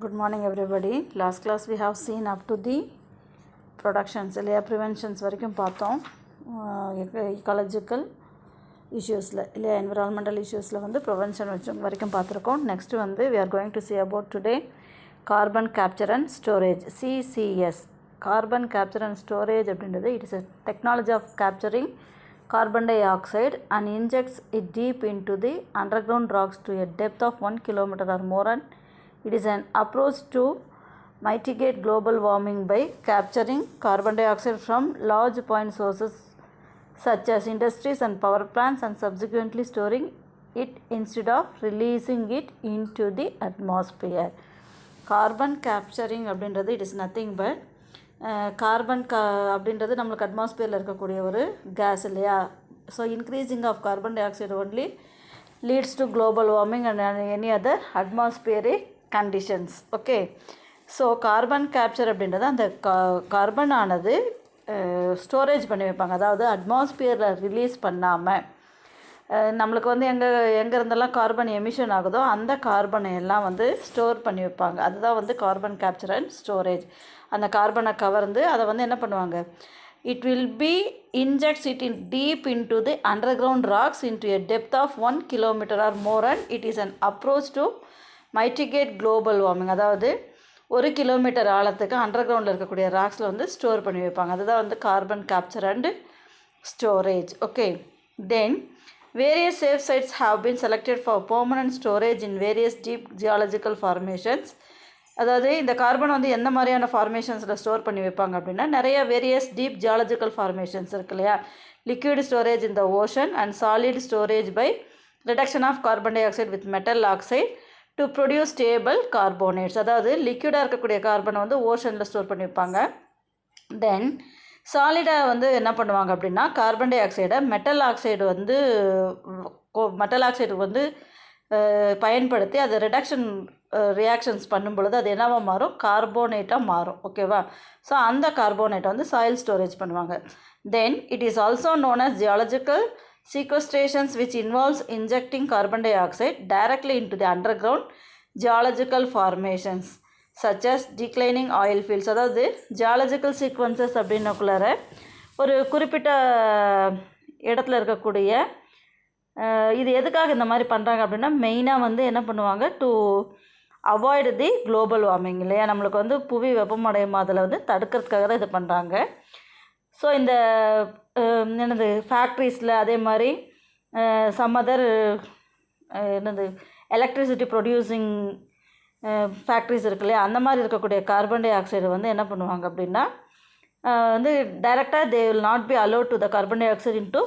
Good morning everybody. Last class we have seen up to the productions இல்லையா preventions வரைக்கும் பார்த்தோம். ecological issuesல இல்லையா environmental issuesல வந்து ப்ரிவென்ஷன் வரைக்கும் பார்த்துருக்கோம். நெக்ஸ்ட் வந்து we are going to see about today carbon capture and storage CCS. Carbon capture and storage அப்படின்றது it is a technology of capturing carbon dioxide and injects it deep into the underground rocks to a depth of 1 kilometer or more, and it is an approach to mitigate global warming by capturing carbon dioxide from large point sources such as industries and power plants and subsequently storing it instead of releasing it into the atmosphere. Carbon capturing அப்படின்றது it is nothing but carbon அப்படின்றது நம்மளுக்கு அட்மாஸ்பியரில் இருக்கக்கூடிய ஒரு gas இல்லையா. So increasing of carbon dioxide only leads to global warming and any other atmospheric conditions. Okay, so carbon capture அப்படின்றது அந்த carbon ஆனது ஸ்டோரேஜ் பண்ணி வைப்பாங்க. அதாவது அட்மாஸ்பியரில் ரிலீஸ் பண்ணாமல் நம்மளுக்கு வந்து எங்கே இருந்தெல்லாம் கார்பன் எமிஷன் ஆகுதோ அந்த கார்பனை எல்லாம் வந்து ஸ்டோர் பண்ணி வைப்பாங்க. அதுதான் வந்து கார்பன் கேப்சர் அண்ட் ஸ்டோரேஜ். அந்த கார்பனை கவர்ந்து அதை வந்து என்ன பண்ணுவாங்க, it will be injects it in deep into the underground rocks into a depth of 1 kilometer or more, and it is an approach to mitigate global warming. அதாவது 1 kilometre ஆழத்துக்கு under கிரவுண்டில் இருக்கக்கூடிய ராக்ஸில் வந்து ஸ்டோர் பண்ணி வைப்பாங்க. அதுதான் வந்து carbon capture and storage. Okay, then various safe sites have been selected for permanent storage in various deep geological formations. அதாவது இந்த கார்பன் வந்து எந்த மாதிரியான ஃபார்மேஷன்ஸில் ஸ்டோர் பண்ணி வைப்பாங்க அப்படின்னா, நிறைய வேரியஸ் டீப் ஜியாலஜிக்கல் ஃபார்மேஷன்ஸ் இருக்கு இல்லையா. Liquid storage in the ocean and solid storage by reduction of carbon dioxide with metal oxide to produce stable carbonates. அதாவது லிக்விடாக இருக்கக்கூடிய கார்பனை வந்து ஓஷனில் ஸ்டோர் பண்ணி வைப்பாங்க. தென் சாலிடாக வந்து என்ன பண்ணுவாங்க அப்படின்னா, கார்பன் டை ஆக்சைடை மெட்டல் ஆக்சைடு வந்து பயன்படுத்தி அதை ரிடக்ஷன் ரியாக்ஷன்ஸ் பண்ணும் பொழுது அது என்னவாக மாறும், கார்போனேட்டாக மாறும். ஓகேவா. ஸோ அந்த கார்போனேட்டை வந்து சாயில் ஸ்டோரேஜ் பண்ணுவாங்க. Then it is also known as geological sequestrations which involves injecting carbon dioxide directly into the underground geological formations such as declining oil fields. அதாவது ஜியாலஜிக்கல் சீக்வன்சஸ் அப்படின்னக்குள்ளார ஒரு குறிப்பிட்ட இடத்துல இருக்கக்கூடிய இது எதுக்காக இந்த மாதிரி பண்ணுறாங்க அப்படின்னா, மெயினாக வந்து என்ன பண்ணுவாங்க, to avoid the global warming இல்லையா. நம்மளுக்கு வந்து புவி வெப்பமடையும் அதில் வந்து தடுக்கிறதுக்காக தான் இது பண்ணுறாங்க. ஸோ இந்த என்னது ஃபேக்ட்ரிஸில் அதே மாதிரி some other electricity producing factories இருக்கு இல்லையா, அந்த மாதிரி இருக்கக்கூடிய கார்பன் டை ஆக்சைடு வந்து என்ன பண்ணுவாங்க அப்படின்னா வந்து டைரெக்டாக they will not B allot to the carbon di oxide into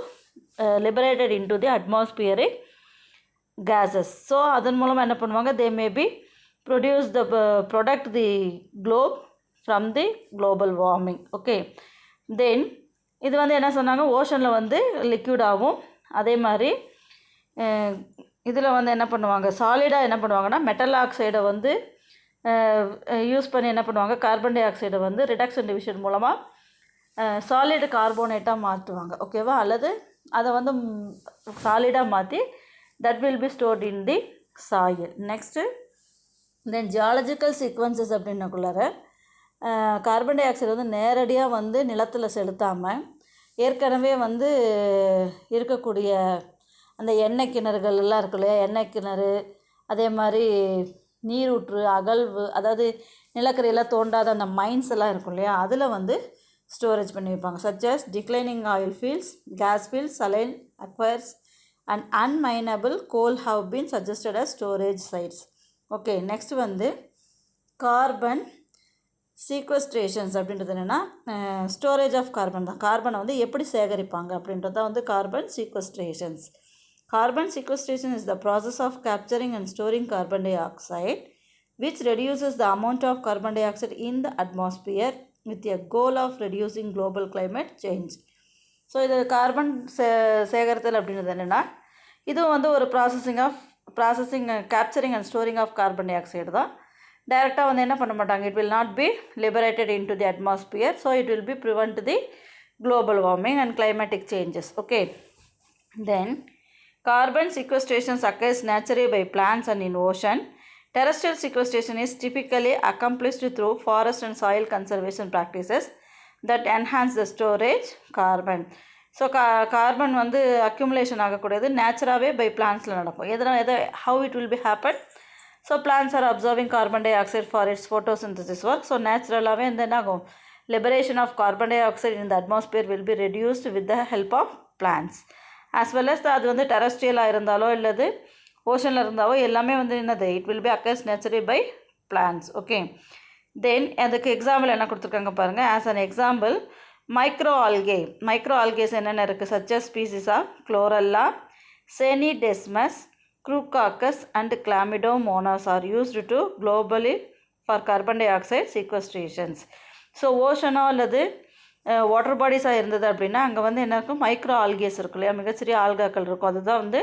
liberated into the atmospheric gases. So அதன் மூலமாக என்ன பண்ணுவாங்க, they may be produce the product the globe from the global warming. Okay, then இது வந்து என்ன சொன்னாங்க, ஓஷனில் வந்து லிக்விடாகவும் அதே மாதிரி இதில் வந்து என்ன பண்ணுவாங்க, சாலிடாக என்ன பண்ணுவாங்கன்னா மெட்டல் ஆக்சைடை வந்து யூஸ் பண்ணி என்ன பண்ணுவாங்க, கார்பன் டை ஆக்சைடை வந்து ரிடக்ஷன் டிவிஷன் மூலமாக சாலிடு கார்போனேட்டாக மாற்றுவாங்க. ஓகேவா. அல்லது அதை வந்து சாலிடாக மாற்றி that will be stored in the soil. Next then geological sequences அப்படின்னக்குள்ளார கார்பன் டை ஆக்சைடு வந்து நேரடியாக வந்து நிலத்தில் செலுத்தாமல் ஏற்கனவே வந்து இருக்கக்கூடிய அந்த எண்ணெய் கிணறுகள் எல்லாம் இருக்கு இல்லையா, எண்ணெய் கிணறு அதே மாதிரி நீரூற்று அகழ்வு, அதாவது நிலக்கரியெல்லாம் தோண்டாத அந்த மைன்ஸ் எல்லாம் இருக்கும் இல்லையா, அதில் வந்து ஸ்டோரேஜ் பண்ணி வைப்பாங்க. such as declining oil fields, gas fields, saline aquifers and unminable coal have been suggested as storage sites. Okay, next வந்து கார்பன் சீக்வஸ்ட்ரேஷன்ஸ் அப்படின்றது என்னென்னா, ஸ்டோரேஜ் ஆஃப் கார்பன் தான். கார்பனை வந்து எப்படி சேகரிப்பாங்க அப்படின்றது தான் வந்து carbon sequestrations. Carbon sequestration is the process of capturing and storing carbon dioxide which reduces the amount of carbon dioxide in the atmosphere with a goal of reducing global climate change. So இது carbon சேகரித்தல் அப்படின்றது என்னென்னா, இதுவும் வந்து ஒரு processing capturing and storing of carbon dioxide தான். டைரெக்டாக வந்து என்ன பண்ண மாட்டாங்க, it will not be liberated in to the atmosphere. So it will be prevent the global warming and climatic changes. Okay, then carbon sequestrations occurs naturally by plants and in ocean. Terrestrial sequestration is typically accomplished through forest and soil conservation practices that enhance the storage carbon. So carbon வந்து accumulation ஆகக்கூடியது நேச்சுராகவே by பிளான்ஸில் நடக்கும். எதனால் how it will be happen? So plants are absorbing carbon dioxide for its photosynthesis work. So நேச்சுரலாகவே வந்து என்ன ஆகும்? Liberation of carbon dioxide in the atmosphere will be reduced with the help of plants. As well as அது வந்து டெரஸ்ட்ரியலாக இருந்தாலோ இல்லது ஓஷனில் இருந்தாவோ எல்லாமே வந்து என்னது? It will be occurs naturally by plants. Okay, then அதுக்கு எக்ஸாம்பிள் என்ன கொடுத்துருக்காங்க பாருங்கள். As an example micro algae என்னென்ன இருக்குது? Such as species of Chlorella, Scenedesmus, Chroococcus and Chlamydomonas are used to globally for carbon dioxide sequestrations. So ஓஷனோ அல்லது water பாடிஸாக இருந்தது அப்படின்னா அங்கே வந்து என்ன இருக்கும்? மைக்ரோ ஆல்கேஸ் இருக்கும் இல்லையா, மிகச்சிறிய ஆல்காக்கள் இருக்கும். அதுதான் வந்து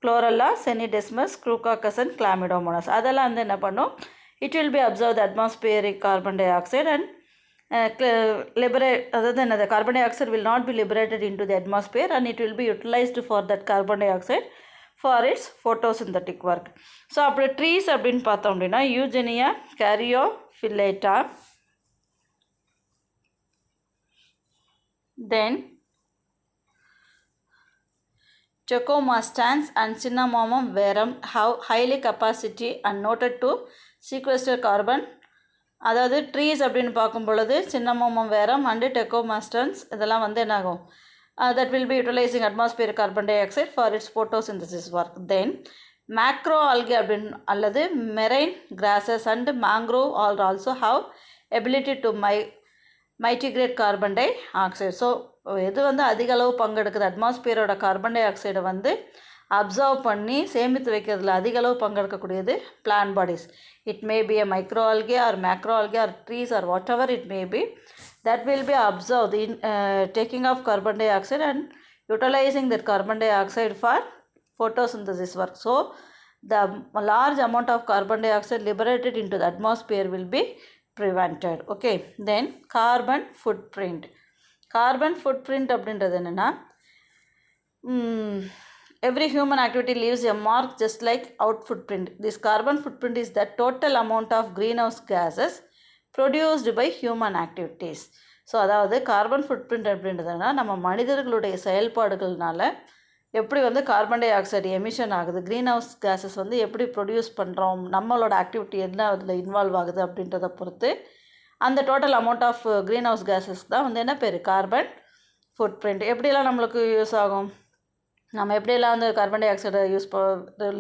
chlorella, Scenedesmus, Chroococcus and Chlamydomonas. அதெல்லாம் வந்து என்ன பண்ணும்? It will B observe the atmospheric carbon di oxide and அதாவது என்னது? Carbon di oxide will not be liberated in to the atmosphere and it will B utilised for that carbon dioxide for it's photosynthetic work. So அப்படி trees அப்படின்னு பார்த்தோம் அப்படின்னா யூஜெனியா கேரியோஃபில்லேட்டா, then Tecomastans and Cinnamomum verum have highly capacity and noted to sequester carbon. அதாவது trees அப்படின்னு பார்க்கும் பொழுது Cinnamomum verum and Tecomastans இதெல்லாம் வந்து என்ன ஆகும்? That will be utilizing atmospheric carbon dioxide for its photosynthesis work. Then macroalgae அப்படின்னு அல்லது marine grasses and mangrove also have ability to mitigate carbon di oxide. So எது வந்து அதிக அளவு பங்கெடுக்குது? அட்மாஸ்பியரோட கார்பன் டை ஆக்சைடை வந்து அப்சர்வ் பண்ணி சேமித்து வைக்கிறதுல அதிக அளவு பங்கெடுக்கக்கூடியது plant bodies. It may be a microalgae or macroalgae or trees or whatever it may be that will be observed in taking of carbon dioxide and utilizing that carbon dioxide for photosynthesis work. So the large amount of carbon dioxide liberated into the atmosphere will be prevented. Okay, then carbon footprint அப்படின்றது என்னென்னா every human activity leaves a mark just like out footprint. This carbon footprint is the total amount of greenhouse gases produced by human activities. So அதாவது carbon footprint அப்படின்றதுனா நம்ம மனிதர்களுடைய செயல்பாடுகள்னால எப்படி வந்து carbon di oxide emission ஆகுது, green house gases வந்து எப்படி produce பண்ணுறோம், நம்மளோட ஆக்டிவிட்டி என்ன அதில் இன்வால்வ் ஆகுது அப்படின்றத பொறுத்து அந்த total amount of greenhouse gases தான் வந்து என்ன பேர்? Carbon footprint. எப்படியெல்லாம் நம்மளுக்கு யூஸ் ஆகும்? நம்ம எப்படியெல்லாம் வந்து கார்பன் டை ஆக்சைடை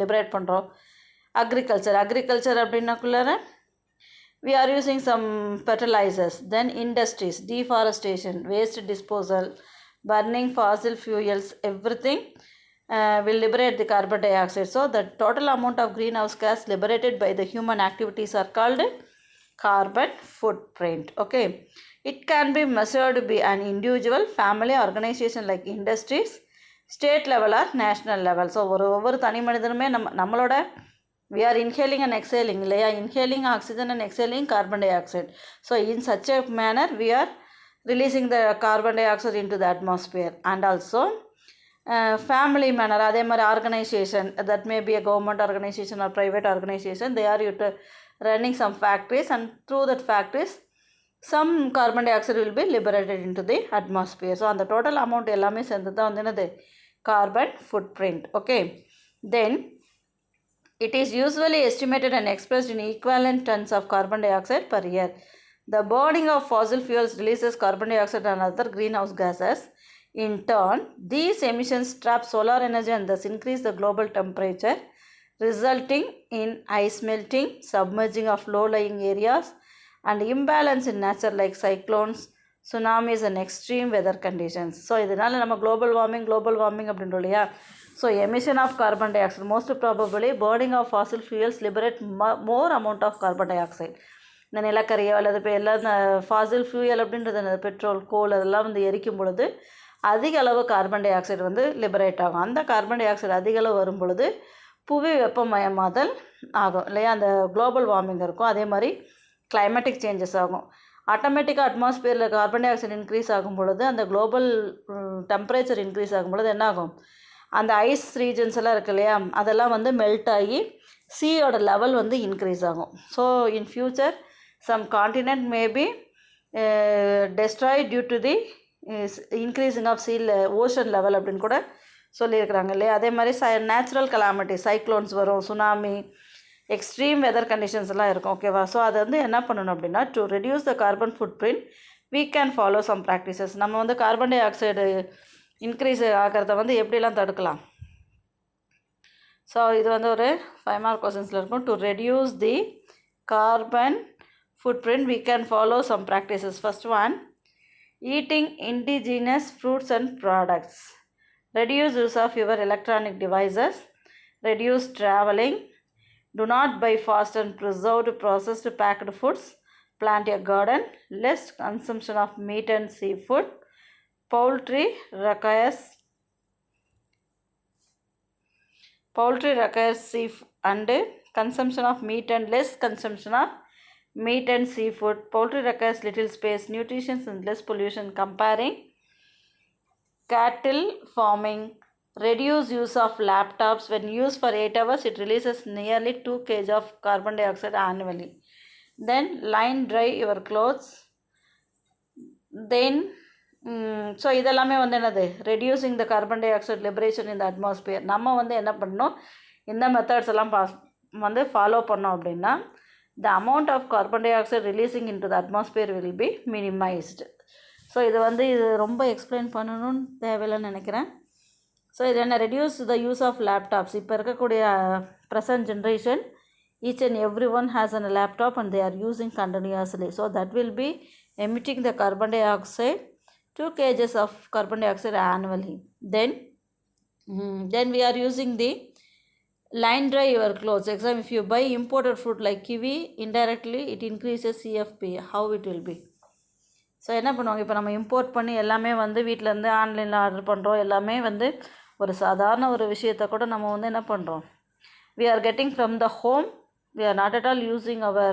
லிபரேட் பண்ணுறோம்? அக்ரிகல்ச்சர் அப்படின்னாக்குள்ளார we are using some fertilizers, then industries, deforestation, waste disposal, burning fossil fuels, everything will liberate the carbon dioxide. So the total amount of greenhouse gas liberated by the human activities are called carbon footprint. Okay, it can be measured by an individual, family, organization like industries, state level or national level. So ஒவ்வொரு தனி மனிதனுமே நம்மளோட we are inhaling and exhaling இல்லையா, inhaling oxygen and exhaling carbon dioxide. So in such a manner we are releasing the carbon dioxide into the atmosphere. And also family manner, அதே மாதிரி organization, that may be a government organization or private organization, they are running some factories and through that factories some carbon dioxide will be liberated into the atmosphere. So அந்த total amount எல்லாமே சேர்ந்து தான் வந்து என்னது? carbon footprint. Okay, then it is usually estimated and expressed in equivalent tons of carbon dioxide per year. The burning of fossil fuels releases carbon dioxide and other greenhouse gases. In turn, these emissions trap solar energy and thus increase the global temperature, resulting in ice melting, submerging of low-lying areas, and imbalance in nature like cyclones, tsunamis and extreme weather conditions. So, இதனால நம்ம global warming அப்படின்றோம் இல்லையா. So emission of carbon dioxide, most probably burning of fossil fuels liberate more amount of carbon dioxide. இந்த நிலக்கரியோ அல்லது இப்போ எல்லாம் Fazil fuel அப்படின்றது petrol, கோல் அதெல்லாம் வந்து எரிக்கும் பொழுது அதிக அளவு கார்பன் டை ஆக்சைடு வந்து லிபரேட் ஆகும். அந்த கார்பன் டை ஆக்சைடு அதிக அளவு வரும் பொழுது புவி வெப்பமயமாதல் ஆகும் இல்லையா, அந்த குளோபல் வார்மிங் இருக்கும். அதே மாதிரி கிளைமேட்டிக் சேஞ்சஸ் ஆகும். ஆட்டோமேட்டிக்காக அட்மாஸ்பியரில் கார்பன் டை ஆக்சைடு இன்க்ரீஸ் ஆகும் பொழுது அந்த குளோபல் டெம்பரேச்சர் இன்க்ரீஸ் ஆகும் பொழுது என்ன ஆகும்? அந்த ஐஸ் ரீஜன்ஸ் எல்லாம் இருக்கு இல்லையா, அதெல்லாம் வந்து மெல்ட் ஆகி சீயோட லெவல் வந்து இன்க்ரீஸ் ஆகும். So in future some continent may be destroyed due to the increasing of sea ocean level அப்படின்னு கூட சொல்லியிருக்கிறாங்க இல்லையா. அதே மாதிரி நேச்சுரல் கலாமிட்டி, சைக்ளோன்ஸ் வரும், சுனாமி, எக்ஸ்ட்ரீம் வெதர் கண்டிஷன்ஸ் எல்லாம் இருக்கும். ஓகேவா. ஸோ அது வந்து என்ன பண்ணணும் அப்படின்னா, to reduce the carbon food print we can follow some practices. நம்ம வந்து கார்பன் டை ஆக்சைடு இன்க்ரீஸ் ஆகிறத வந்து எப்படிலாம் தடுக்கலாம். ஸோ இது வந்து ஒரு 5 மார்க் கொஸ்டின்ஸில் இருக்கும். To reduce the carbon food print we can follow some practices. First one, eating indigenous fruits and products. Reduce use of your electronic devices. Reduce traveling. Do not buy fast and preserved processed packed foods. Plant a garden. Less consumption of meat and seafood. Poultry requires seafood and consumption of meat and less consumption of meat and seafood. Poultry requires little space, nutrition and less pollution. Comparing cattle farming. Reduce use of laptops. When used for 8 hours, it releases nearly 2 kg of carbon dioxide annually. Then line dry your clothes. Then so இதெல்லாமே வந்து என்னது, reducing the carbon di oxide liberation in the atmosphere. நம்ம வந்து என்ன பண்ணணும், இந்த methods எல்லாம் வந்து ஃபாலோ பண்ணோம் அப்படின்னா the amount of carbon dioxide releasing in to the atmosphere will be minimized. So இது வந்து இது ரொம்ப எக்ஸ்பிளைன் பண்ணணும்னு தேவையில்லைன்னு நினைக்கிறேன். ஸோ இது என்ன, reduce the use of laptops. இப்போ இருக்கக்கூடிய present generation each and everyone has a laptop and they are using continuously. So that will be emitting the carbon dioxide, 2 kg of carbon dioxide annually. Then we are using the line dry your clothes. Example, if you buy imported fruit like kiwi, indirectly it increases CFP. How it will be? So என்ன பண்ணுவாங்க, இப்போ நம்ம import பண்ணி எல்லாமே வந்து வீட்டிலேருந்து ஆன்லைனில் order பண்ணுறோம். எல்லாமே வந்து ஒரு சாதாரண ஒரு விஷயத்தை கூட நம்ம வந்து என்ன பண்ணுறோம், we are getting from the home. We are not at all using our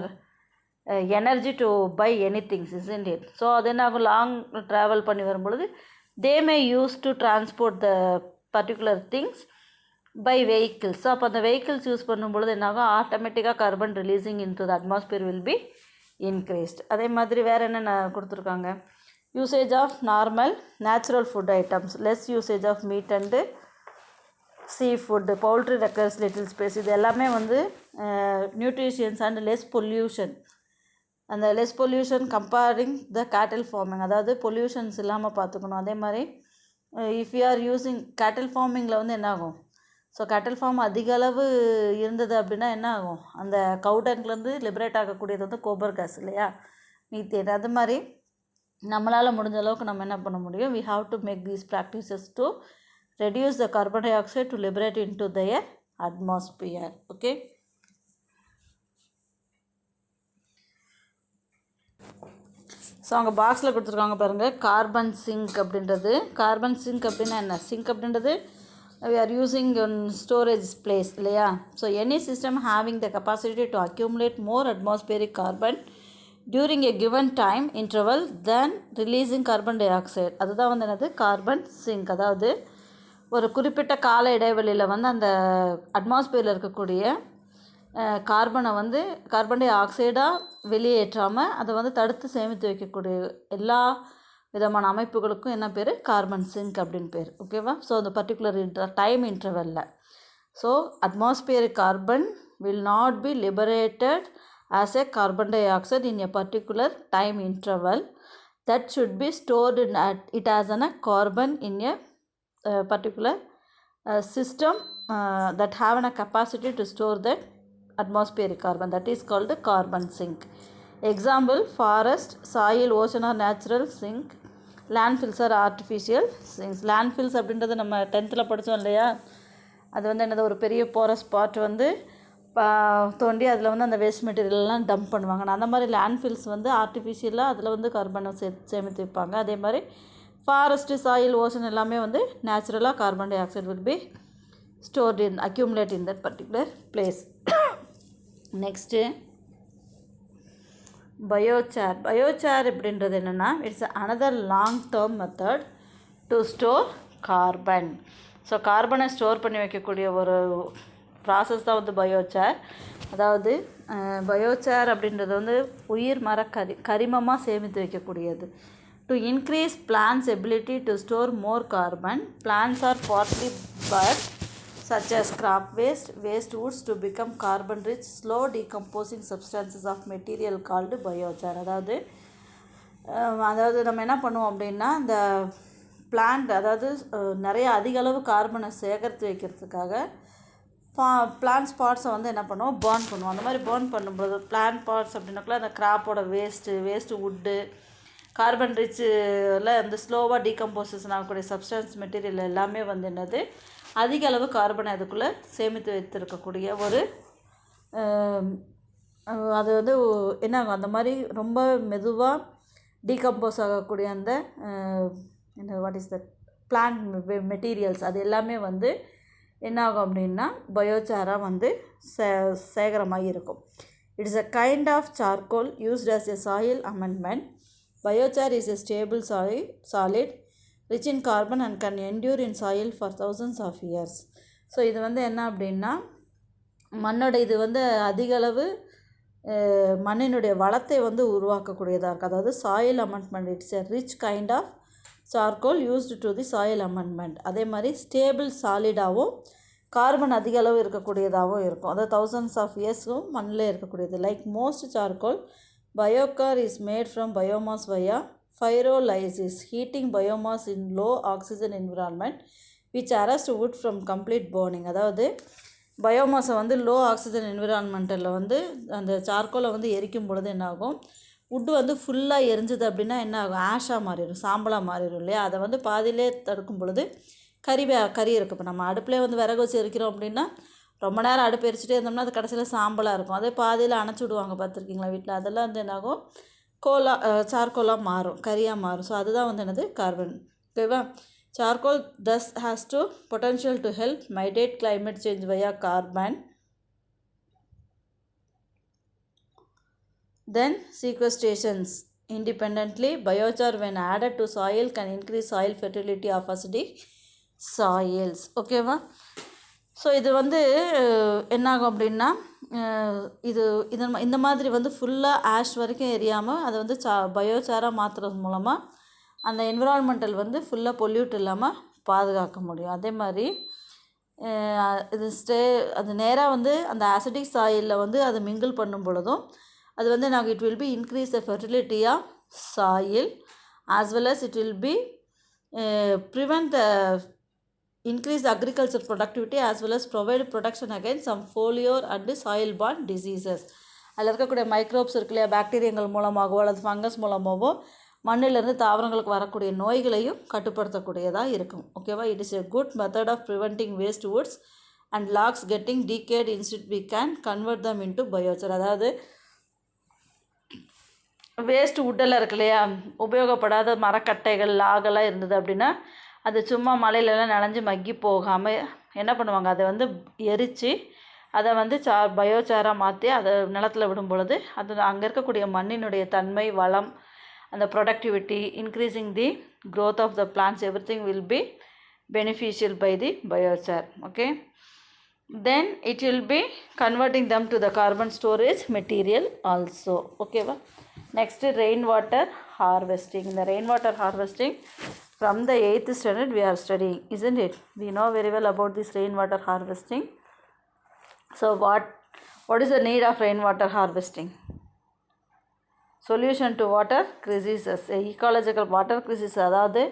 energy to buy anything, isn't it? So அது என்ன ஆகும், லாங் ட்ராவல் பண்ணி வரும்பொழுது they may use to transport the particular things by vehicles. So அப்போ அந்த vehicles use பண்ணும்பொழுது என்ன ஆகும், ஆட்டோமேட்டிக்காக carbon releasing in to the atmosphere will be increased. அதே மாதிரி வேறு என்னென்ன கொடுத்துருக்காங்க, usage of normal natural food items, less usage of meat and sea food, poultry requires little space. இது எல்லாமே வந்து நியூட்ரிஷியன்ஸ் அண்ட் லெஸ் பொல்யூஷன். அந்த less pollution comparing the cattle farming, அதாவது பொல்யூஷன்ஸ் இல்லாமல் பார்த்துக்கணும். அதே மாதிரி இஃப் யூ ஆர் யூஸிங் கேட்டில் ஃபார்மிங்கில் வந்து என்ன ஆகும், ஸோ கேட்டில் ஃபார்ம் அதிக அளவு இருந்தது அப்படின்னா என்ன ஆகும், அந்த கவு டேங்க்லேருந்து லிபரேட் ஆகக்கூடியது வந்து கோபர் கேஸ் இல்லையா, மீத்தேன். அது மாதிரி நம்மளால் முடிஞ்ச அளவுக்கு நம்ம என்ன பண்ண முடியும், we have to make these practices to reduce the carbon dioxide to liberate into the atmosphere. Okay. So அங்கே பாக்ஸில் கொடுத்துருக்காங்க பாருங்கள், கார்பன் சிங்க் அப்படின்றது. கார்பன் சிங்க் அப்படின்னா என்ன, சிங்க் அப்படின்றது we are using on storage place இல்லையா. So any system having the capacity to accumulate more atmospheric carbon during a given time interval then releasing carbon di oxide, அதுதான் வந்து என்னது carbon sink. அதாவது ஒரு குறிப்பிட்ட கால இடைவெளியில் வந்து அந்த அட்மாஸ்பியரில் இருக்கக்கூடிய கார்பனை வந்து கார்பன் டை ஆக்சைடாக வெளியேற்றாமல் அதை வந்து தடுத்து சேமித்து வைக்கக்கூடிய எல்லா விதமான அமைப்புகளுக்கும் என்ன பேர், கார்பன் சிங்க் அப்படின்னு பேர். ஓகேவா. ஸோ அந்த பர்டிகுலர் டைம் இன்டர்வலில் so atmospheric carbon will not be liberated as a carbon dioxide in a particular time interval that should be stored in it as a carbon in a particular system that have a capacity to store that atmospheric carbon, that is called the carbon sink. Example, forest, soil, ocean are natural sink, landfills are artificial sinks. Landfills அப்படின்றது நம்ம 10th படித்தோம் இல்லையா, அது வந்து என்னது ஒரு பெரிய porous spot வந்து தோண்டி அதில் வந்து அந்த வேஸ்ட் மெட்டீரியல்லாம் டம்ப் பண்ணுவாங்க. அந்த மாதிரி லேண்ட்ஃபில்ஸ் வந்து ஆர்டிஃபிஷியலாக அதில் வந்து கார்பனை சேமித்து வைப்பாங்க. அதே மாதிரி ஃபாரஸ்ட்டு, சாயில், ஓஷன் எல்லாமே வந்து நேச்சுரலாக carbon di oxide will be stored in accumulate in that particular place. Next biochar. Biochar அப்படின்றது என்னென்னா, it's another long term method to store carbon. So கார்பனை ஸ்டோர் பண்ணி வைக்கக்கூடிய ஒரு ப்ராசஸ் தான் வந்து பயோசார். அதாவது பயோசார் அப்படின்றது வந்து உயிர் மர கரிமமாக சேமித்து வைக்கக்கூடியது. To increase plants ability to store more carbon, plants are partly burned such as crop waste woods to become carbon rich slow decomposing substances of material called biochar. அதாவது நம்ம என்ன பண்ணுவோம் அப்படின்னா, இந்த பிளான்ட் அதாவது நிறைய அதிக அளவு கார்பனை சேகரித்து வைக்கிறதுக்காக பிளான்ட் பார்ட்ஸை வந்து என்ன பண்ணுவோம், பர்ன் பண்ணுவோம். அந்த மாதிரி பர்ன் பண்ணும்போது பிளான்ட் பார்ட்ஸ் அப்படின்னாக்குள்ள அந்த கிராப்போட வேஸ்ட்டு வுட்டு கார்பன் ரிச்சில் அந்த ஸ்லோவாக டீகம்போசிஷன் ஆகக்கூடிய சப்ஸ்டன்ஸ் மெட்டீரியல் எல்லாமே வந்து என்னது, அதிக அளவு கார்பனை அதுக்குள்ளே சேமித்து வைத்திருக்கக்கூடிய ஒரு அது வந்து என்ன ஆகும், அந்த மாதிரி ரொம்ப மெதுவாக டீகம்போஸ் ஆகக்கூடிய அந்த what is that plant materials அது எல்லாமே வந்து என்ன ஆகும் அப்படின்னா பயோசாராக வந்து சேகரமாக இருக்கும். It is a kind of charcoal used as a soil amendment. Biochar is a stable solid rich in carbon and can endure in soil for thousands of years. So இது வந்து என்ன அப்படின்னா மண்ணோட இது வந்து அதிக அளவு மண்ணினுடைய வளத்தை வந்து உருவாக்கக்கூடியதாக இருக்குது. அதாவது soil amendment, it's a rich kind of charcoal used to the soil amendment. அதே மாதிரி ஸ்டேபிள் சாலிடாகவும் கார்பன் அதிக அளவு இருக்கக்கூடியதாகவும் இருக்கும். அதாவது தௌசண்ட்ஸ் ஆஃப் இயர்ஸும் மண்ணில் இருக்கக்கூடியது. Like most charcoal, biochar is made from biomass via pyrolysis, heating biomass in low oxygen environment which arrests wood from complete burning. அதாவது பயோமாஸை வந்து லோ ஆக்சிஜன் என்விரான்மெண்ட்டில் வந்து அந்த சார்கோலை வந்து எரிக்கும் பொழுது என்ன ஆகும், வுட்டு வந்து ஃபுல்லாக எரிஞ்சுது அப்படின்னா என்ன ஆகும், ஆஷாக மாறிடும், சாம்பலாக மாறிடும் இல்லையா. அதை வந்து பாதியிலே தடுக்கும் பொழுது கறி இருக்கும். இப்போ நம்ம அடுப்பிலே வந்து விறகு வச்சு எரிக்கிறோம் அப்படின்னா ரொம்ப நேரம் அடுப்பு எரிச்சிட்டே இருந்தோம்னா அது கடைசியில் சாம்பலாக இருக்கும். அதே பாதியில் அணைச்சி விடுவாங்க பார்த்துருக்கீங்களா வீட்டில், அதெல்லாம் வந்து என்னாகும், சார்கோலாக மாறும், கரியாக மாறும். ஸோ அதுதான் வந்து என்னது கார்பன். ஓகேவா. Charcoal thus has to potential to help mitigate climate change via carbon. Then sequestrations independently. Biochar when added to soil can increase soil fertility of acidic soils. ஓகேவா. ஸோ இது வந்து என்னாகும் அப்படின்னா இந்த மாதிரி வந்து ஃபுல்லாக ஆஷ் வரைக்கும் எரியாமல் அதை வந்து பயோசாராக மாற்றுறது மூலமாக அந்த என்விரான்மெண்டல் வந்து ஃபுல்லாக பொல்யூட் இல்லாமல் பாதுகாக்க முடியும். அதே மாதிரி இது அது நேராக வந்து அந்த ஆசிடிக் சாயிலில் வந்து அதை மிங்கிள் பண்ணும் பொழுதும் அது வந்து நாங்கள் it will be increase the fertility of soil as well as it will be prevent the increase agriculture productivity as well as provide protection against some foliar and soil borne diseases. அதில் இருக்கக்கூடிய microbes இருக்கு இல்லையா, பாக்டீரியங்கள் மூலமாகவோ அல்லது fungus மூலமாகவோ மண்ணிலிருந்து தாவரங்களுக்கு வரக்கூடிய நோய்களையும் கட்டுப்படுத்தக்கூடியதாக இருக்கும். ஓகேவா. It is a good method of preventing waste woods and logs getting decayed instead we can convert them into biochar. அதாவது வேஸ்ட் வுட்டெல்லாம் இருக்கு இல்லையா, உபயோகப்படாத மரக்கட்டைகள் லாகெல்லாம் இருந்தது அப்படின்னா அது சும்மா மலையிலலாம் நனைஞ்சு மக்கி போகாமல் என்ன பண்ணுவாங்க, அதை வந்து எரித்து அதை வந்து பயோசாராக மாற்றி அதை நிலத்தில் விடும் பொழுது அது அங்கே இருக்கக்கூடிய மண்ணினுடைய தன்மை, வளம், அந்த productivity, increasing the growth of the plants, everything will be beneficial by the biochar. Okay. Then it will be converting them to the carbon storage material also. Okay. Next, rainwater harvesting. The rainwater harvesting from the 8th standard we are studying, isn't it? We know very well about this rainwater harvesting. So what is the need of rainwater harvesting? Solution to water crisis. Ecological water crisis, அதாவது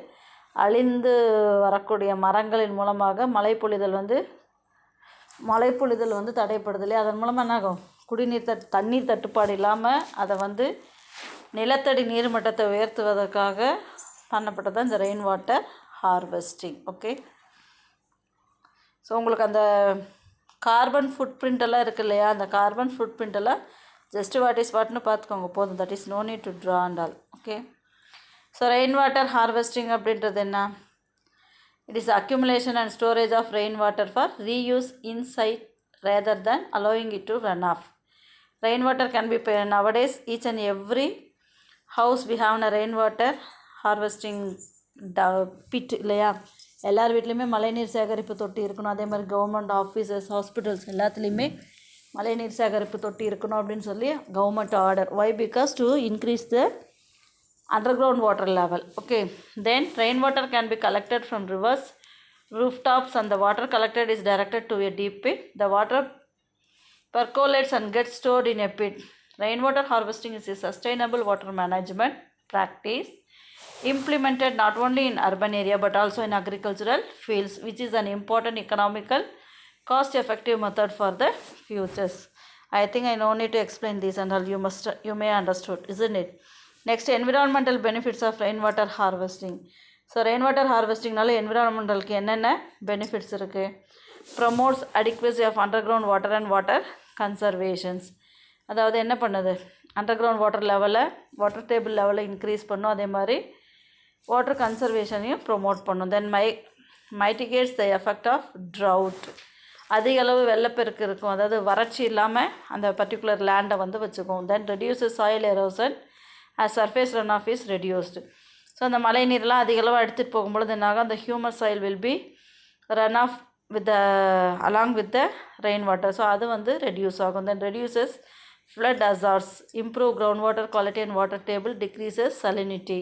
அழிந்து வரக்கூடிய மரங்களின் மூலமாக மழைப்பொழிதல் வந்து தடைப்படுது இல்லையா. அதன் மூலமாக என்ன ஆகும், குடிநீர் தண்ணீர் தட்டுப்பாடு இல்லாமல் அதை வந்து நிலத்தடி நீர்மட்டத்தை உயர்த்துவதற்காக பண்ணப்பட்டது இந்த rain water harvesting. Okay. So உங்களுக்கு அந்த கார்பன் ஃபுட் பிரிண்டெல்லாம் இருக்குது இல்லையா, அந்த கார்பன் ஃபுட் பிரிண்டெல்லாம் ஜஸ்ட் வாட் இஸ் வாட்னு பார்த்துக்கோங்க போதும். That is no need to draw and all. Okay. So rain water harvesting அப்படின்றது என்ன? It is accumulation and storage of rain water for reuse inside rather than allowing it to run off. Rain water can be nowadays each and every house we have a rain water harvesting bit இல்லையா. எல்லார் வீட்லேயுமே மழைநீர் சேகரிப்பு தொட்டி இருக்கணும். அதே மாதிரி government offices, hospitals எல்லாத்துலேயுமே மழைநீர் சேகரிப்பு தொட்டி இருக்கணும் அப்படின்னு சொல்லி government order. Why? Because to increase the underground water level. Okay, then rainwater can be collected from rivers, rooftops, and the water collected is directed to a deep pit. The water percolates and gets stored in a pit. Rainwater harvesting is a sustainable water management practice implemented not only in urban area but also in agricultural fields, which is an important economical cost-effective method for the futures. I think I no need to explain this and all. You may understood, isn't it? Next, environmental benefits of rainwater harvesting. So rainwater harvesting நால environmentalக்கு என்னென்ன benefits இருக்கு? Promotes adequacy of underground water and water conservations. அதாவது என்ன பண்ணுது? Underground water லெவலில், water table லெவலில் increase பண்ணும். அதே மாதிரி வாட்டர் கன்சர்வேஷனையும் ப்ரொமோட் பண்ணும். தென் மைட்டிகேட்ஸ் த எஃபெக்ட் ஆஃப் ட்ரவுட். அதிக அளவு வெள்ளப்பெருக்கு இருக்கும், அதாவது வறட்சி இல்லாமல் அந்த பர்டிகுலர் லேண்டை வந்து வச்சுக்கும். Then reduces soil erosion as surface runoff is reduced. So அந்த மழை நீர்லாம் அதிக அளவு எடுத்துகிட்டு போகும்பொழுது என்னாகும்? அந்த humus soil will be run off with along with the rain water. So அது வந்து ரெடியூஸ் ஆகும். Then reduces flood hazards, improve groundwater quality and water table, decreases salinity.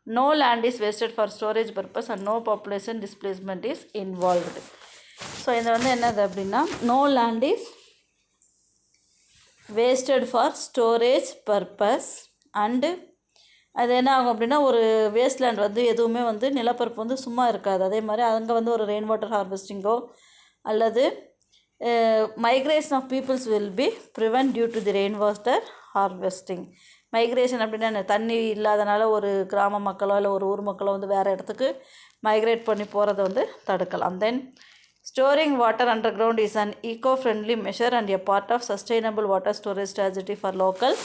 No land is wasted for storage purpose and no population displacement is involved. So இது வந்து என்னது அப்படின்னா, no land is wasted for storage purpose and அது என்ன ஆகும் அப்படின்னா, ஒரு waste land வந்து எதுவுமே வந்து நிலப்பரப்பு வந்து சும்மா இருக்காது. அதே மாதிரி அங்கே வந்து ஒரு ரெயின் வாட்டர் ஹார்வெஸ்டிங்கோ அல்லது migration of peoples will be prevent due to the rain water harvesting. Migration அப்படின்னா தண்ணி இல்லாதனால ஒரு கிராம மக்களோ இல்லை ஒரு ஊர் மக்களோ வந்து வேறு இடத்துக்கு மைக்ரேட் பண்ணி போகிறத வந்து தடுக்கலாம். Then storing water underground is an eco friendly measure and a part of sustainable water storage strategy for local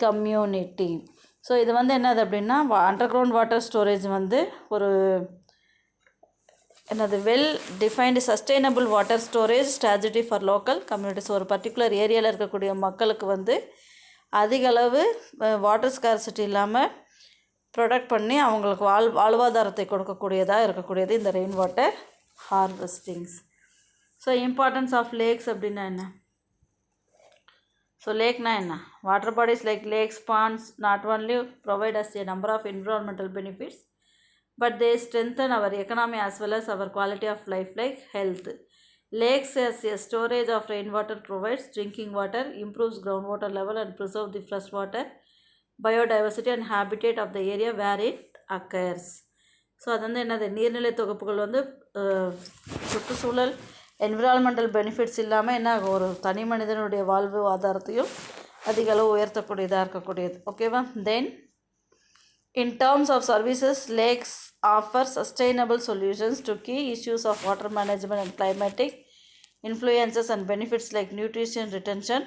community. So இது வந்து என்னது அப்படின்னா, அண்டர் கிரவுண்ட் வாட்டர் ஸ்டோரேஜ் வந்து ஒரு என்னது well defined sustainable water storage strategy for local communities. ஒரு particular ஏரியாவில் இருக்கக்கூடிய மக்களுக்கு வந்து அதிக அளவு வாட்டர் ஸ்கார்சிட்டி இல்லாமல் ப்ரொடக்ட் பண்ணி அவங்களுக்கு வாழ்வாதாரத்தை கொடுக்கக்கூடியதாக இருக்கக்கூடியது இந்த rain water harvestings. So importance of lakes அப்படின்னா என்ன? ஸோ லேக்னா என்ன? Water bodies like lakes, ponds not only provide us a number of environmental benefits but they strengthen our economy as well as our quality of life like health. Lakes as a storage of rainwater provides drinking water, improves groundwater level and preserve the freshwater biodiversity and habitat of the area where it occurs. So அது வந்து என்னது, நீர்நிலை தொகுப்புகள் வந்து சுற்றுச்சூழல் environmental benefits இல்லாமல் என்ன ஒரு தனி மனிதனுடைய வாழ்வு ஆதாரத்தையும் அதிக அளவு உயர்த்தக்கூடியதாக இருக்கக்கூடியது. ஓகேவா? Then in terms of services lakes offer sustainable solutions to key issues of water management and climatic influences and benefits like nutrition retention,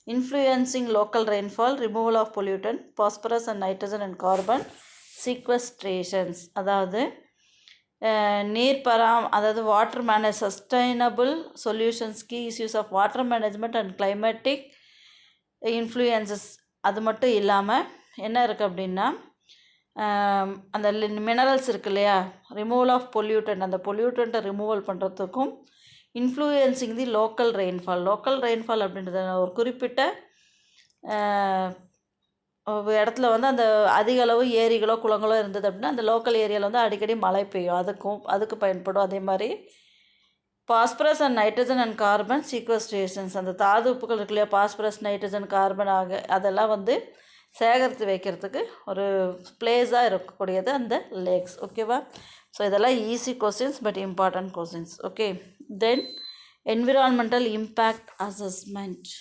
influencing local rainfall, removal of pollutant, phosphorus and nitrogen and carbon sequestrations. அதாவது நீர் அதாவது water sustainable solutions key issues of water management and climatic influences. அது மட்டும் இல்லாமல் என்ன இருக்குது அப்படின்னா, அந்த மினரல்ஸ் இருக்கு இல்லையா, ரிமூவல் ஆஃப் பொல்யூட்டன், அந்த பொல்யூட்டண்ட்டை ரிமூவல் பண்ணுறதுக்கும் இன்ஃப்ளூயன்சிங் தி லோக்கல் ரெயின்ஃபால். லோக்கல் ரெயின்ஃபால் அப்படின்றது ஒரு குறிப்பிட்ட இடத்துல வந்து அந்த அதிக அளவு ஏரிகளோ குளங்களோ இருந்தது அப்படின்னா அந்த லோக்கல் ஏரியாவில் வந்து அடிக்கடி மழை பெய்யும், அதுக்கு பயன்படும். அதே மாதிரி phosphorus and nitrogen and carbon sequestrations, அந்த தாது உப்புகள் இருக்கு இல்லையா, பாஸ்பரஸ், நைட்ரஜன், கார்பன் அதெல்லாம் வந்து சேகரித்து வைக்கிறதுக்கு ஒரு பிளேஸாக இருக்கக்கூடியது அந்த லேக்ஸ். ஓகேவா? ஸோ இதெல்லாம் easy questions but important questions. Okay, then environmental impact assessment.